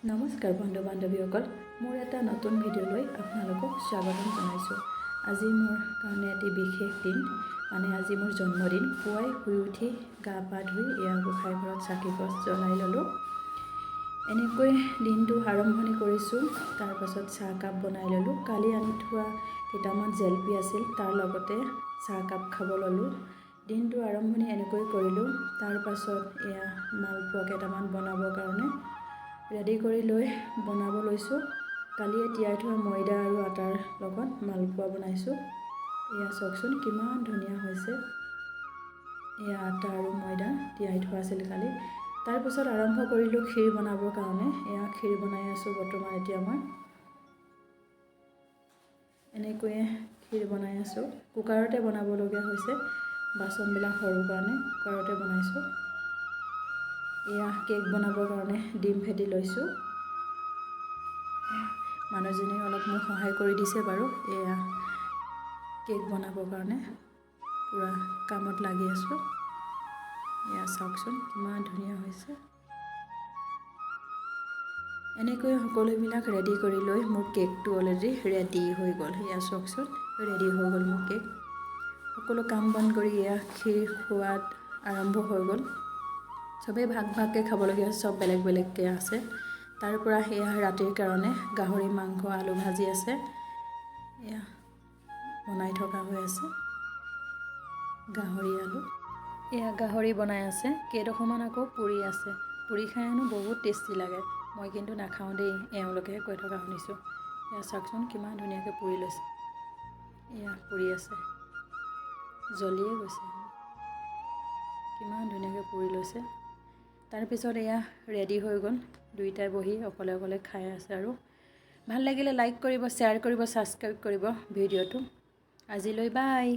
নমস্কাৰ বন্ধু বান্ধৱীসকল, মোৰ এটা নতুন ভিডিঅ'লৈ আপোনালোকক স্বাগতম জনাইছোঁ। আজি মোৰ কাৰণে এটি বিশেষ দিন, আজি মোৰ জন্মদিন। পুৱাই শুই উঠি গা পা ধুই গোঁসাই ঘৰত চাকি গছ জ্বলাই ল'লোঁ। এনেকৈ দিনটো আৰম্ভণি কৰিছোঁ। তাৰপাছত চাহকাপ বনাই ল'লোঁ। কালি আনি থোৱা কেইটামান জেলেপি আছিল, তাৰ লগতে চাহকাপ খাব ল'লোঁ। দিনটো আৰম্ভণি এনেকৈ কৰিলোঁ। তাৰপাছত মালপোৱা কেইটামান বনাবৰ কাৰণে ৰেডি কৰি লৈ বনাব লৈছোঁ। কালিয়ে তিয়াই থোৱা ময়দা আৰু আটাৰ লগত মালপোৱা বনাইছোঁ। চাওকচোন কিমান ধুনীয়া হৈছে। আটা আৰু ময়দা তিয়াই থোৱা আছিল কালি। তাৰপিছত আৰম্ভ কৰিলোঁ ক্ষীৰ বনাবৰ কাৰণে। ক্ষীৰ বনাই আছোঁ বৰ্তমান এতিয়া মই। এনেকৈয়ে ক্ষীৰ বনাই আছোঁ। কুকাৰতে বনাবলগীয়া হৈছে, বাচনবিলাক সৰু কাৰণে কুকাৰতে বনাইছোঁ। কেক বনাবৰ কাৰণে ডিম ফেটি লৈছোঁ। মানুহজনে অলপ মোক সহায় কৰি দিছে বাৰু। কেক বনাবৰ কাৰণে পূৰা কামত লাগি আছোঁ। চাওকচোন কিমান ধুনীয়া হৈছে। এনেকৈ সকলোবিলাক ৰেডি কৰি লৈ মোৰ কেকটো অলৰেডি ৰেডি হৈ গ'ল। চাওকচোন ৰেডি হৈ গ'ল মোৰ কেক। সকলো কাম বন কৰি ক্ষীৰ খোৱাত আৰম্ভ হৈ গ'ল। চবেই ভাগ ভাগকৈ খাবলগীয়া আছে, চব বেলেগ বেলেগকৈ আছে। তাৰ পৰা ৰাতিৰ কাৰণে গাহৰি মাংস আলু ভাজি আছে, বনাই থকা হৈ আছে। গাহৰি আলু গাহৰি বনাই আছে। কেইডোখৰমান আকৌ পুৰি আছে। পুৰি খাই হেনো বহুত টেষ্টি লাগে। মই কিন্তু নাখাওঁ দেই, এওঁলোকেহে কৈ থকা শুনিছোঁ। চাওকচোন কিমান ধুনীয়াকৈ পুৰি লৈছে। পুৰি আছে, জ্বলিয়ে গৈছে। কিমান ধুনীয়াকৈ পুৰি লৈছে। তাৰপিছত ৰেডি হৈ গ'ল। দুইটাই বহি অকলে অকলে খাই আছে। আৰু ভাল লাগিলে লাইক কৰিব, শ্বেয়াৰ কৰিব, ছাবস্ক্ৰাইব কৰিব ভিডিঅ'টো। আজিলৈ বাই।